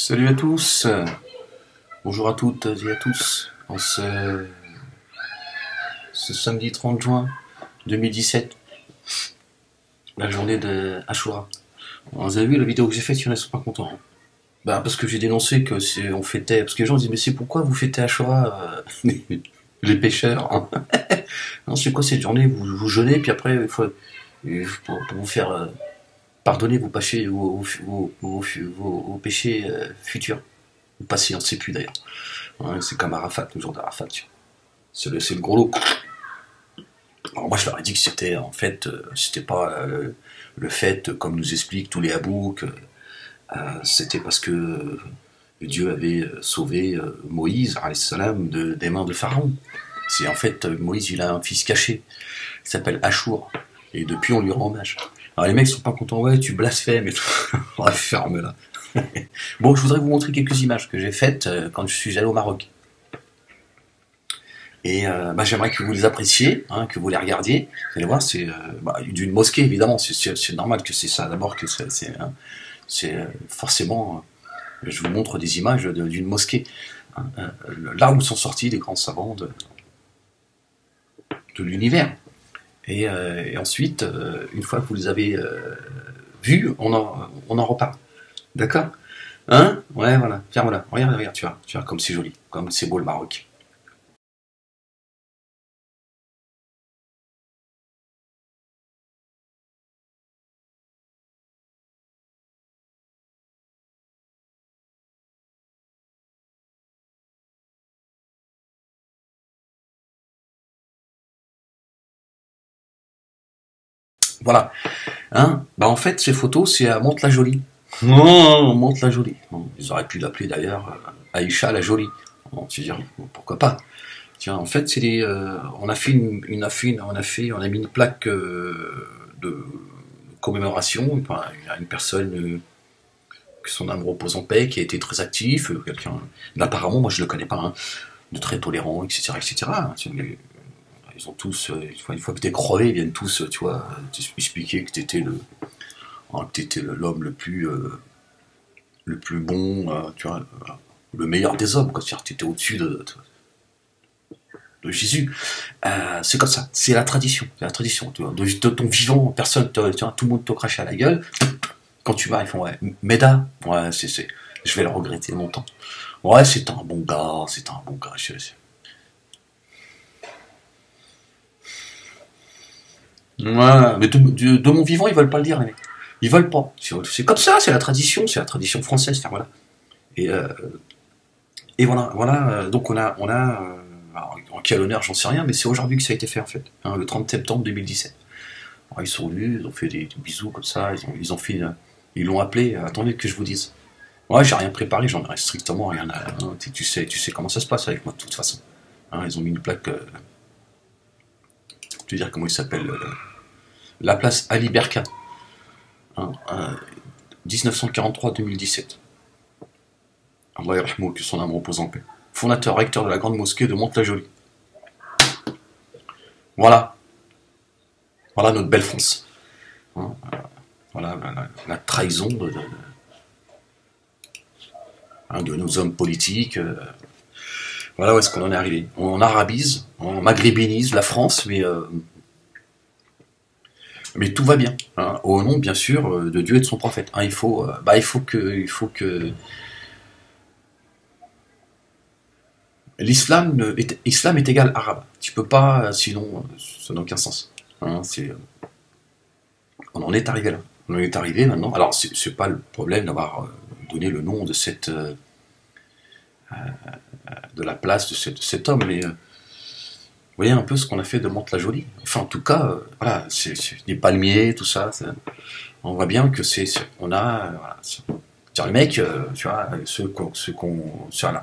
Salut à tous, bonjour à toutes et à tous, en ce samedi 30 juin 2017, la journée de Ashura. Vous avez vu la vidéo que j'ai faite, il y en a qui sont pas contents. Bah parce que j'ai dénoncé que on fêtait, parce que les gens disent mais c'est pourquoi vous fêtez Ashura, les pêcheurs, hein. Non, c'est quoi cette journée, vous jeûnez puis après pour vous faire pardonner vos péchés, vos péchés futurs. Ou passé, on ne sait plus d'ailleurs. Ouais, c'est comme Arafat, le jour d'Arafat. C'est le gros lot. Alors moi je leur ai dit que c'était en fait, c'était pas le fait, comme nous expliquent tous les habous, que c'était parce que Dieu avait sauvé Moïse, alayhi salam, des mains de Pharaon. C'est en fait, Moïse il a un fils caché, qui s'appelle Achour, et depuis on lui rend hommage. Alors les mecs sont pas contents, ouais tu blasphèmes et tout. Ouais, ferme là. Bon, je voudrais vous montrer quelques images que j'ai faites quand je suis allé au Maroc. Et j'aimerais que vous les appréciez, hein, que vous les regardiez. Vous allez voir, c'est d'une mosquée, évidemment. C'est normal que c'est ça. D'abord, que c'est forcément... je vous montre des images d'une mosquée. Hein, là où sont sortis les grands savants de l'univers. Et ensuite, une fois que vous les avez vus, on en reparle. D'accord? Hein? Ouais, voilà. Tiens, voilà. Regarde, tu vois comme c'est joli, comme c'est beau le Maroc. Voilà. Hein? Bah en fait, ces photos, c'est à Mantes-la-Jolie. Oh, Mantes-la-Jolie. Ils auraient pu l'appeler d'ailleurs Aïcha la Jolie. Bon, tu dis, pourquoi pas? Tiens, en fait, c'est on a fait on a mis une plaque de commémoration. Enfin, il y a une personne que son âme repose en paix, qui a été très actif, quelqu'un, apparemment, moi je le connais pas, hein, de très tolérant, etc., etc. Ils ont tous, une fois que t'es crevé, ils viennent tous, tu vois, expliquer que t'étais l'homme le plus bon, tu vois, le meilleur des hommes, quoi. C'est-à-dire que t'étais au-dessus de Jésus. C'est comme ça, c'est la tradition, tu vois. De ton vivant, personne, tu vois, tout le monde te crache à la gueule. Quand tu vas, ils font ouais, Méda, ouais, je vais le regretter longtemps. Ouais, c'est un bon gars, Ouais, mais de mon vivant, ils veulent pas le dire, les mecs. Ils veulent pas. C'est comme ça, c'est la tradition française, enfin, voilà. Et, euh, et voilà, donc alors, en quel honneur, j'en sais rien, mais c'est aujourd'hui que ça a été fait, en fait, hein, le 30 septembre 2017. Alors, ils sont venus, ils ont fait des bisous comme ça, ils l'ont appelé, attendez que je vous dise. Ouais, j'ai rien préparé, j'en ai strictement rien à... Hein, tu sais comment ça se passe avec moi, de toute façon. Hein, ils ont mis une plaque... je vais dire comment il s'appelle, la place Ali Berka. Hein, 1943-2017. Allah yarhamou, que son âme repose en paix. Fondateur, recteur de la grande mosquée de Mantes-la-Jolie. Voilà. Voilà notre belle France. Hein, voilà la trahison de nos hommes politiques. Voilà où est-ce qu'on en est arrivé. On arabise, on maghrébinise la France, mais tout va bien, hein, au nom bien sûr de Dieu et de son prophète. Hein, il faut que islam est égal arabe. Tu peux pas, sinon ça n'a aucun sens. Hein, on en est arrivé là. On en est arrivé maintenant. Alors c'est pas le problème d'avoir donné le nom de de la place de cet homme, mais vous voyez un peu ce qu'on a fait de Mantes-la-Jolie. Enfin, en tout cas, voilà, c'est des palmiers, tout ça. On voit bien que on a, voilà, les mecs, tu vois,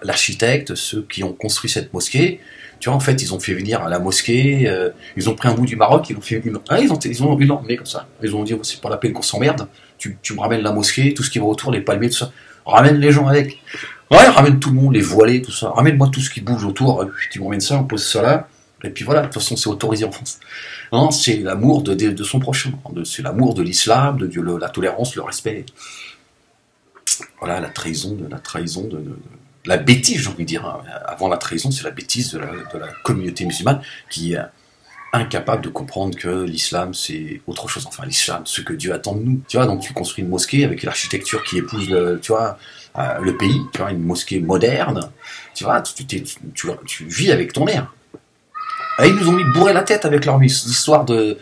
l'architecte, ceux qui ont construit cette mosquée, tu vois, en fait, ils ont fait venir à la mosquée, ils ont pris un bout du Maroc, ils l'ont emmené comme ça. Ils ont dit, c'est pas la peine qu'on s'emmerde, tu me ramènes la mosquée, tout ce qui va autour, les palmiers, tout ça. Ramène les gens avec. Ouais, ramène tout le monde, les voilés, tout ça. Ramène-moi tout ce qui bouge autour, tu m'emmènes ça, on pose ça là. Et puis voilà, de toute façon, c'est autorisé en France. Non, c'est l'amour de son prochain. C'est l'amour de l'islam, de Dieu, la tolérance, le respect. voilà, la bêtise, j'ai envie de dire. Hein. Avant la trahison, c'est la bêtise de la communauté musulmane qui est incapable de comprendre que l'islam, c'est autre chose. Enfin, l'islam, ce que Dieu attend de nous. Tu vois, donc tu construis une mosquée avec l'architecture qui épouse le pays, tu vois, une mosquée moderne. Tu vois, tu vis avec ton air. Et ils nous ont mis bourrer la tête avec leur histoire de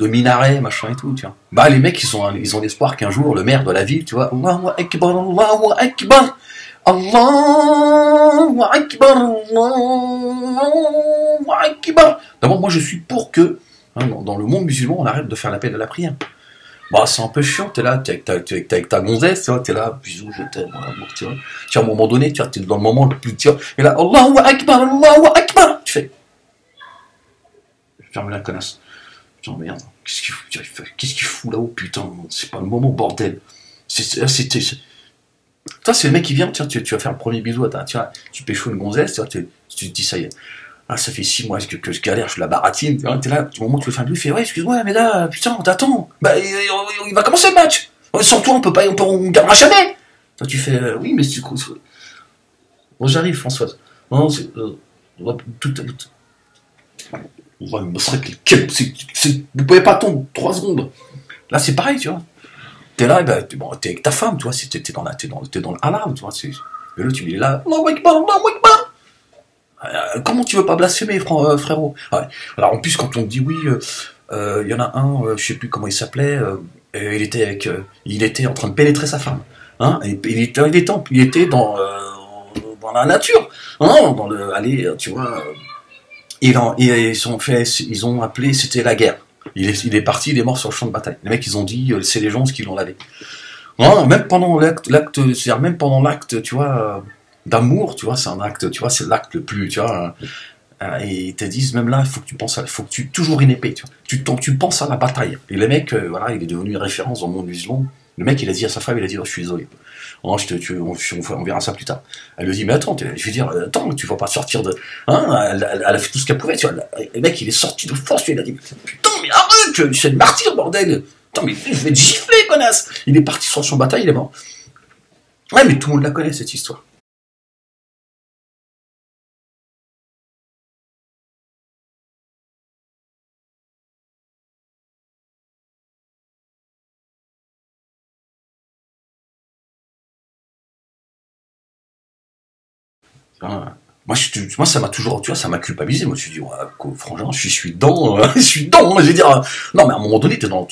minaret, machin et tout, tu vois. Bah, les mecs, ils ont l'espoir qu'un jour, le maire de la ville, tu vois, Allahu Akbar, Allahu Akbar, Allahu Akbar, Allahu Akbar. D'abord, moi, je suis pour que, hein, dans le monde musulman, on arrête de faire l'appel à la prière. Bah, c'est un peu chiant, t'es là, t'es avec ta gonzesse, tu vois, t'es là, bisous, je t'aime, tu vois. À un moment donné, tu vois, t'es dans le moment le plus, tu vois, et là, Allahu Akbar, Allahu Akbar, tu fais, ferme la connasse. Putain, merde, qu'est-ce qu'il fout là-haut, putain, c'est pas le moment, bordel. Ça, c'est le mec qui vient, tiens, tu vas faire le premier bisou, tu pécho une gonzesse, tu te dis, ça y est. Ah, ça fait 6 mois que je galère, je la baratine, t'es là, au moment où tu veux faire un bisou, il fait, ouais, excuse-moi, mais là, putain, t'attends, bah, il va commencer le match. Sans toi, on gagnera jamais. Toi, tu fais, oui, mais c'est cool. Bon, j'arrive, Françoise. Non, c'est, tout. Ouais, vous pouvez pas attendre 3 secondes. Là, c'est pareil, tu vois. T'es là, ben, t'es avec ta femme, tu vois, t'es dans le halal, tu vois. Et là, tu es là, Allahu Akbar, Allahu Akbar. Comment tu veux pas blasphémer, frérot? Ouais. Alors, en plus, quand on te dit oui, il y en a un, je sais plus comment il s'appelait, il était en train de pénétrer sa femme. Hein, et il était dans la nature. Hein, tu vois. Ils ont appelé, c'était la guerre. Il est parti, il est mort sur le champ de bataille. Les mecs, ils ont dit, c'est les gens qui l'ont lavé. Non, même pendant c'est-à-dire même pendant l'acte, tu vois, d'amour, tu vois, c'est un acte, tu vois, c'est l'acte le plus, tu vois. Et ils te disent, même là, il faut que tu toujours une épée, tu vois. Tu penses à la bataille. Et le mec, voilà, il est devenu une référence dans le monde musulman. Le mec, il a dit à sa femme, il a dit, oh, je suis désolé. Oh, on verra ça plus tard. Elle lui dit, mais attends, je veux dire, attends, tu vas pas sortir de... Hein, elle a fait tout ce qu'elle pouvait, tu vois. Le mec, il est sorti de force, il a dit, putain, mais arrête, c'est le martyr, bordel. Attends, mais je vais te gifler, connasse. Il est parti sur son bataille, il est mort. Ouais, mais tout le monde la connaît, cette histoire. Hein, moi, ça m'a toujours, tu vois, ça m'a culpabilisé. Moi, je me suis dit, ouais, frangin, je suis dedans, je suis dedans. Je veux dire, non, mais à un moment donné, t'es dans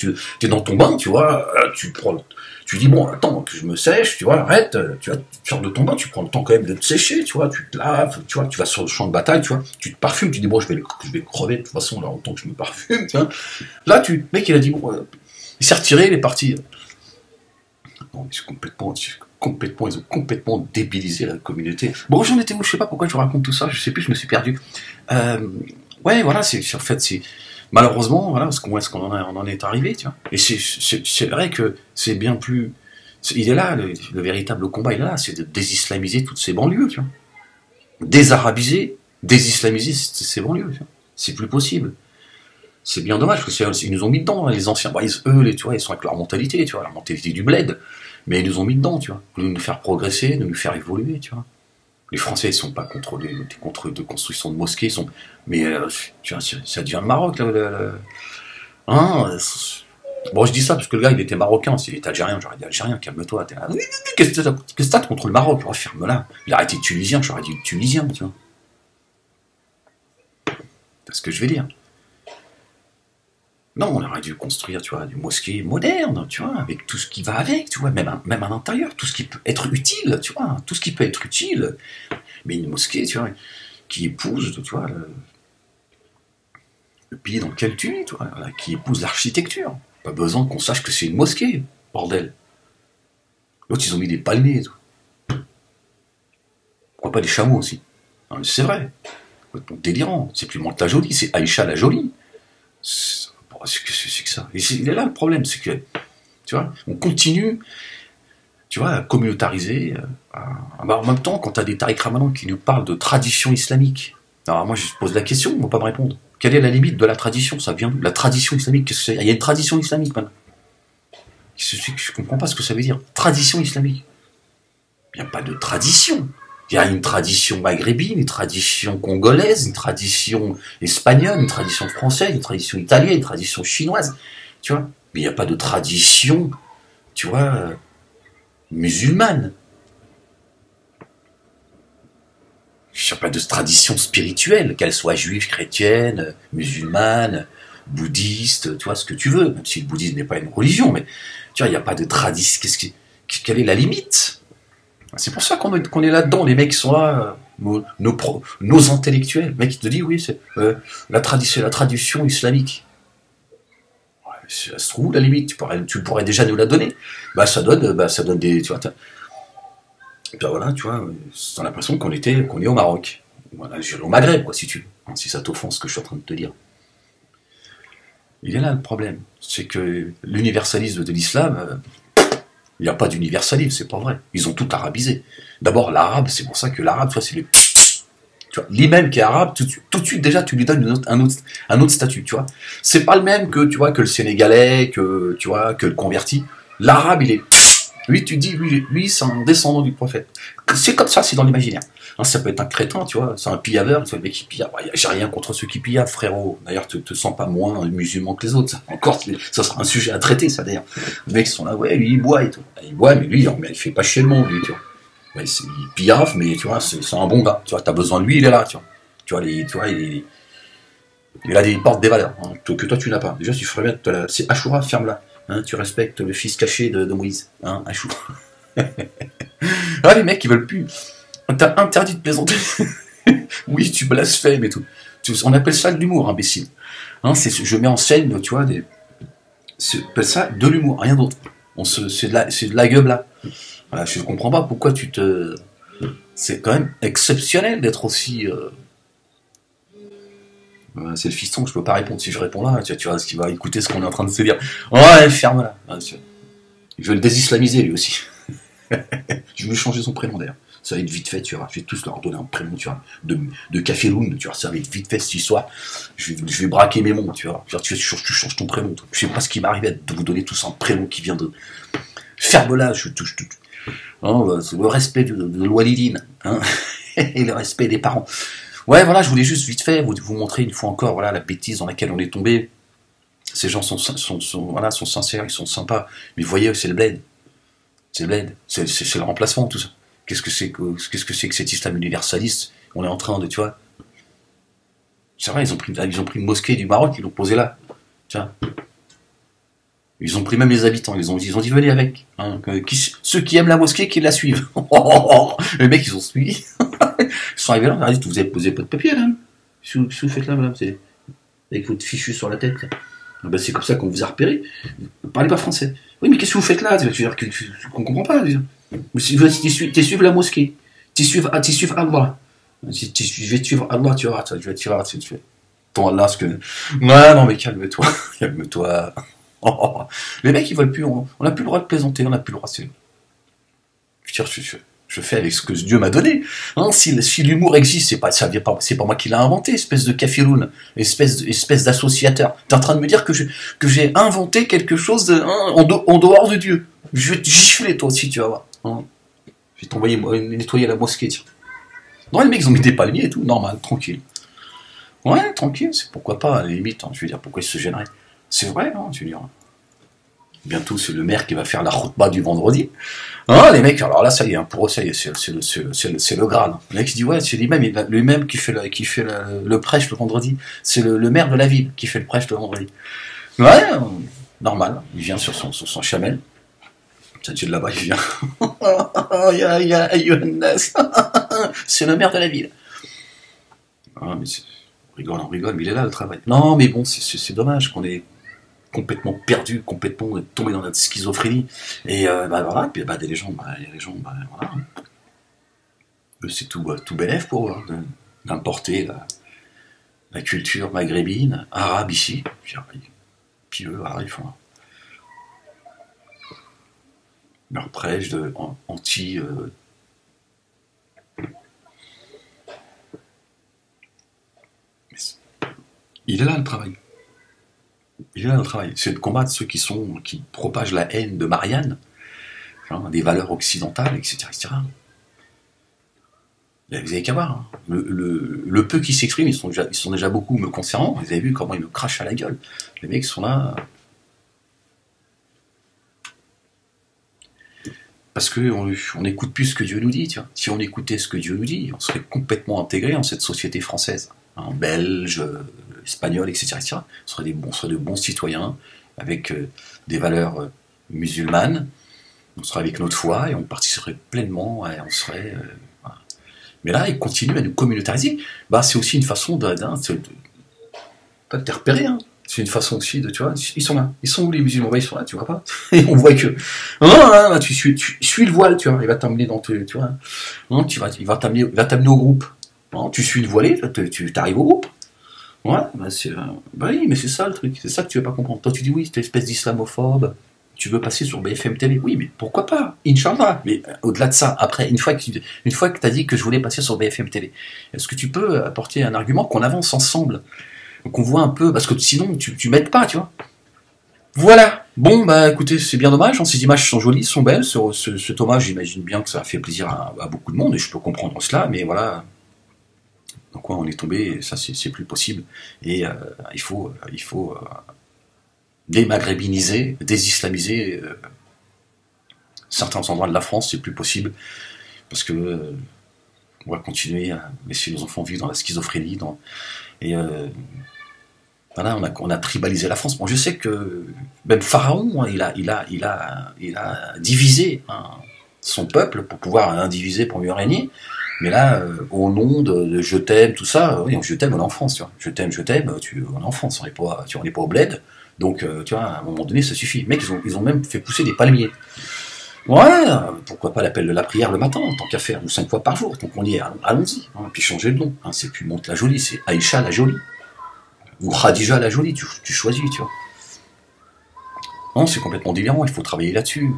ton bain, tu vois, tu dis, bon, attends, que je me sèche, tu vois, arrête, tu vois, tu sors de ton bain, tu prends le temps quand même de te sécher, tu vois, tu te laves, tu vois, tu vas sur le champ de bataille, tu vois, tu te parfumes, tu dis, bon, je vais crever de toute façon, là, autant que je me parfume, tu vois. Là, le mec, il a dit, bon, il s'est retiré, il est parti. Non, ils ont complètement débilisé la communauté. Bon, j'en étais où? Je sais pas pourquoi je vous raconte tout ça, je sais plus, je me suis perdu. Ouais, voilà, en fait, c'est malheureusement, voilà, où est-ce qu'on en est arrivé, tu vois. Et c'est vrai que c'est bien plus, il est là, le véritable combat, il est là, c'est de désislamiser toutes ces banlieues, tu vois. Désarabiser, désislamiser ces banlieues, tu vois. C'est plus possible. C'est bien dommage, parce qu'ils nous ont mis dedans, hein, les anciens. Bah, tu vois, ils sont avec leur mentalité, tu vois, leur mentalité du bled. Mais ils nous ont mis dedans, tu vois, pour nous faire progresser, de nous faire évoluer, tu vois. Les Français, ils sont pas contre de construction de mosquées, mais tu vois, ça devient le Maroc, là. Hein, bon, je dis ça parce que le gars, il était marocain, s'il était algérien, j'aurais dit algérien, calme-toi. Qu'est-ce que t'as contre le Maroc? Oh, ferme-la. Il a arrêté tunisien, j'aurais dit tunisien, tu vois. C'est ce que je vais dire. Non, on aurait dû construire, tu vois, des mosquées modernes, tu vois, avec tout ce qui va avec, tu vois, même à l'intérieur, tout ce qui peut être utile, tu vois, tout ce qui peut être utile. Mais une mosquée, tu vois, qui épouse, tu vois, le pays dans lequel tu vis, tu vois, qui épouse l'architecture. Pas besoin qu'on sache que c'est une mosquée, bordel. L'autre, ils ont mis des palmiers et tout. Pourquoi pas des chameaux aussi? C'est vrai. C'est délirant. C'est plus Mante la Jolie, c'est Aïcha la Jolie. C'est que ça. Et il est là le problème, c'est que, tu vois, on continue, tu vois, à communautariser. En même temps, quand tu as des Tariq Ramadan qui nous parlent de tradition islamique, alors moi je pose la question, ils ne vont pas me répondre. Quelle est la limite de la tradition? Ça vient d'où? La tradition islamique, qu'est-ce que c'est? Il y a une tradition islamique maintenant. Je comprends pas ce que ça veut dire. Tradition islamique. Il n'y a pas de tradition. Il y a une tradition maghrébine, une tradition congolaise, une tradition espagnole, une tradition française, une tradition italienne, une tradition chinoise. Tu vois. Mais il n'y a pas de tradition, tu vois, musulmane. Il n'y a pas de tradition spirituelle, qu'elle soit juive, chrétienne, musulmane, bouddhiste, tu vois, ce que tu veux. Même si le bouddhisme n'est pas une religion, mais tu vois, il n'y a pas de tradition. Quelle est la limite? C'est pour ça qu'on est là-dedans, les mecs qui sont là, nos intellectuels. Le mec qui te dit, oui, c'est la tradition islamique. Ouais, ça se trouve, la limite, tu pourrais déjà nous la donner. Ça donne des... Tu vois, voilà, tu vois, t'as l'impression qu'on est au Maroc. Voilà, au Maghreb, quoi, si tu veux. Si ça t'offense ce que je suis en train de te dire. Il est là le problème. C'est que l'universalisme de l'islam... il n'y a pas d'universalisme, c'est pas vrai. Ils ont tout arabisé. D'abord, l'arabe, c'est pour ça que l'arabe, tu vois, c'est les... Tu vois, l'imam qui est arabe, tout de suite, déjà, tu lui donnes un autre statut, tu vois. C'est pas le même que, tu vois, que le sénégalais, que, tu vois, que le converti. L'arabe, il est... Lui, tu dis, lui c'est un descendant du prophète. C'est comme ça, c'est dans l'imaginaire. Ça peut être un crétin, tu vois, c'est un pillaveur, le mec qui pillave. J'ai rien contre ceux qui pillavent, frérot. D'ailleurs, te sens pas moins musulman que les autres. Encore, ça sera un sujet à traiter, ça, d'ailleurs. Les mecs sont là, ouais, lui, il boit et tout. Il boit, mais lui, il fait pas chier le monde, lui, tu vois. Ouais, il pillave, mais tu vois, c'est un bon gars. Tu vois, t'as besoin de lui, il est là, tu vois. Tu vois, il porte des valeurs, hein, que toi, tu n'as pas. Déjà, tu ferais bien, c'est Ashura, ferme-la. Hein, tu respectes le fils caché de Moïse, hein, Ashura. Ah, les mecs, ils veulent plus. T'as interdit de plaisanter. Oui, tu blasphèmes et tout. On appelle ça de l'humour, imbécile. Hein, je mets en scène, tu vois, on appelle ça de l'humour, rien d'autre. C'est de la gueule là. Voilà, je ne comprends pas pourquoi c'est quand même exceptionnel d'être aussi... c'est le fiston, je peux pas répondre. Si je réponds là, tu vois ce qu'il va écouter ce qu'on est en train de se dire. Ouais, ferme-la. Je vais le désislamiser lui aussi. Je vais changer son prénom d'ailleurs. Ça va être vite fait, tu vois. Je vais tous leur donner un prénom, tu vois, de Caféloun, tu vois. Ça va être vite fait cette histoire. Je vais braquer mes mots, tu vois. Tu changes ton prénom. Je sais pas ce qui m'arrive de vous donner tous un prénom qui vient de. Ferme-la, je touche tout. Le respect de l'Oualidine, hein, et le respect des parents. Ouais, voilà, je voulais juste vite fait vous montrer une fois encore, voilà, la bêtise dans laquelle on est tombé. Ces gens sont sincères, ils sont sympas. Mais vous voyez, c'est le bled. C'est le bled. C'est le remplacement, tout ça. Qu'est-ce que c'est que cet islam universaliste? On est en train de, tu vois. C'est vrai, ils ont pris une mosquée du Maroc, ils l'ont posée là. Tiens. Ils ont pris même les habitants, ils ont dit venez avec. Hein, ceux qui aiment la mosquée, qui la suivent. Les mecs, ils ont suivi. Ils sont arrivés là, ils ont dit vous avez posé pas de papier là. Qu'est-ce que vous faites là, madame? C'est avec votre fichu sur la tête. C'est comme ça qu'on vous a repéré. Vous parlez pas français. Oui, mais qu'est-ce que vous faites là? On comprend pas. Tu suives la mosquée. Tu suives Allah. Je vais te suivre Allah, tu vois. Je vais te suivre ton Allah, ce que. Non, mais calme-toi. Calme-toi. Les mecs, ils veulent plus. On n'a plus le droit de plaisanter, on n'a plus le droit. Je fais avec ce que Dieu m'a donné. Hein, si l'humour existe, c'est pas moi qui l'ai inventé, espèce de kafiroun, espèce d'associateur. T'es en train de me dire que j'ai inventé quelque chose en dehors de Dieu. Je vais te gifler toi aussi, tu vas voir. Hein. Je vais t'envoyer nettoyer la mosquée, tiens. Non, les mecs, ils ont mis des palmiers et tout, normal, tranquille. Ouais, tranquille, c'est pourquoi pas, à la limite. Hein, je veux dire, pourquoi ils se gêneraient? C'est vrai, hein, tu veux dire. Bientôt, c'est le maire qui va faire la khutba du vendredi. Ah, les mecs, alors là, ça y est, hein, pour eux, ça y est, c'est le Graal. Le mec, il dit, ouais, c'est lui-même qui fait le prêche le vendredi. C'est le maire de la ville qui fait le prêche le vendredi. Ouais, normal. Il vient sur son chamel. C'est de là-bas, il vient. C'est le maire de la ville. Ah, mais on rigole, mais il est là, le travail. Non, mais bon, c'est dommage qu'on ait complètement perdu, complètement tombé dans notre schizophrénie. Et voilà, puis les gens, voilà. C'est tout bénef pour eux, hein, d'importer la culture maghrébine, arabe ici. Puis eux, voilà, ils font leur prêche anti... il est là le travail. Il est là le travail, c'est de combattre ceux qui propagent la haine de Marianne, hein, des valeurs occidentales, etc., etc. Vous avez qu'à voir, hein. Le peu qui s'expriment, ils sont déjà beaucoup me concernant. Vous avez vu comment ils me crachent à la gueule. Les mecs sont là parce qu'on n'écoute plus ce que Dieu nous dit. Tu vois. Si on écoutait ce que Dieu nous dit, on serait complètement intégré dans cette société française, hein, belge, espagnol, etc., etc. On serait de bons citoyens avec des valeurs musulmanes. On serait avec notre foi et on participerait pleinement. Et on serait voilà. Mais là, ils continuent à nous communautariser. Bah, c'est aussi une façon pas de te repérer, hein. C'est une façon aussi de, tu vois, ils sont là. Ils sont où les musulmans? Bah, ils sont là, tu vois pas. Et on voit que, tu suis le voile, tu vois, il va t'amener dans tu vois. Non, il va t'amener au groupe. Non, tu suis le voilé, tu arrives au groupe. Ouais, bah oui, mais c'est ça le truc, c'est ça que tu veux pas comprendre. Toi, tu dis oui, cette espèce d'islamophobe. Tu veux passer sur BFM TV? Oui, mais pourquoi pas? Inch'Allah. Mais au-delà de ça, après, une fois que tu as dit que je voulais passer sur BFM TV, est-ce que tu peux apporter un argument qu'on avance ensemble? Qu'on voit un peu, parce que sinon, tu m'aides pas, tu vois. Voilà. Bon, bah écoutez, c'est bien dommage, hein, ces images sont jolies, sont belles. Cet hommage, j'imagine bien que ça a fait plaisir à beaucoup de monde, et je peux comprendre cela, mais voilà. Dans quoi on est tombé, ça c'est plus possible. Et il faut démaghrébiniser, désislamiser certains endroits de la France, c'est plus possible, parce que on va continuer à laisser nos enfants vivre dans la schizophrénie, et voilà, on a tribalisé la France. Bon, je sais que même Pharaon, hein, il a divisé, hein, son peuple pour pouvoir indiviser, pour mieux régner. Mais là, au nom de je t'aime, tout ça, oui, je t'aime, on est en France, tu vois. Je t'aime, on est en France, on n'est pas au bled. Donc, tu vois, à un moment donné, ça suffit. Mec, ils ont même fait pousser des palmiers. Ouais, pourquoi pas l'appel de la prière le matin, tant qu'à faire, ou 5 fois par jour, tant qu'on y est, allons-y. Hein, puis changer de nom. Hein, c'est plus Monte la Jolie, c'est Aïcha la Jolie. Ou Khadija la Jolie, tu choisis, tu vois. Non, c'est complètement délirant, il faut travailler là-dessus.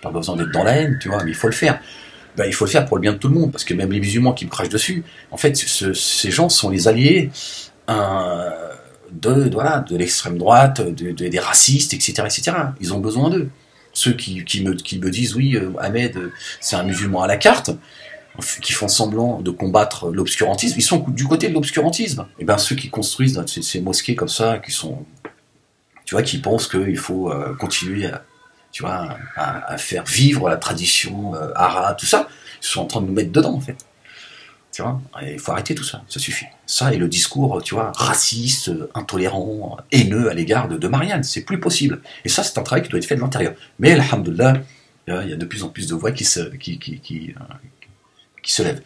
Pas besoin d'être dans la haine, tu vois, mais il faut le faire. Ben, il faut le faire pour le bien de tout le monde, parce que même les musulmans qui me crachent dessus, en fait, ces gens sont les alliés de l'extrême droite, des racistes, etc., etc. Ils ont besoin d'eux. Ceux qui me disent, oui, Ahmed, c'est un musulman à la carte, qui font semblant de combattre l'obscurantisme, ils sont du côté de l'obscurantisme. Et bien ceux qui construisent ces mosquées comme ça, tu vois, qui pensent qu'il faut continuer tu vois, à faire vivre la tradition arabe, tout ça, ils sont en train de nous mettre dedans, en fait. Tu vois, il faut arrêter tout ça, ça suffit. Ça et le discours, tu vois, raciste, intolérant, haineux à l'égard de Marianne, c'est plus possible. Et ça, c'est un travail qui doit être fait de l'intérieur. Mais, alhamdoulilah, il y a de plus en plus de voix qui se lèvent.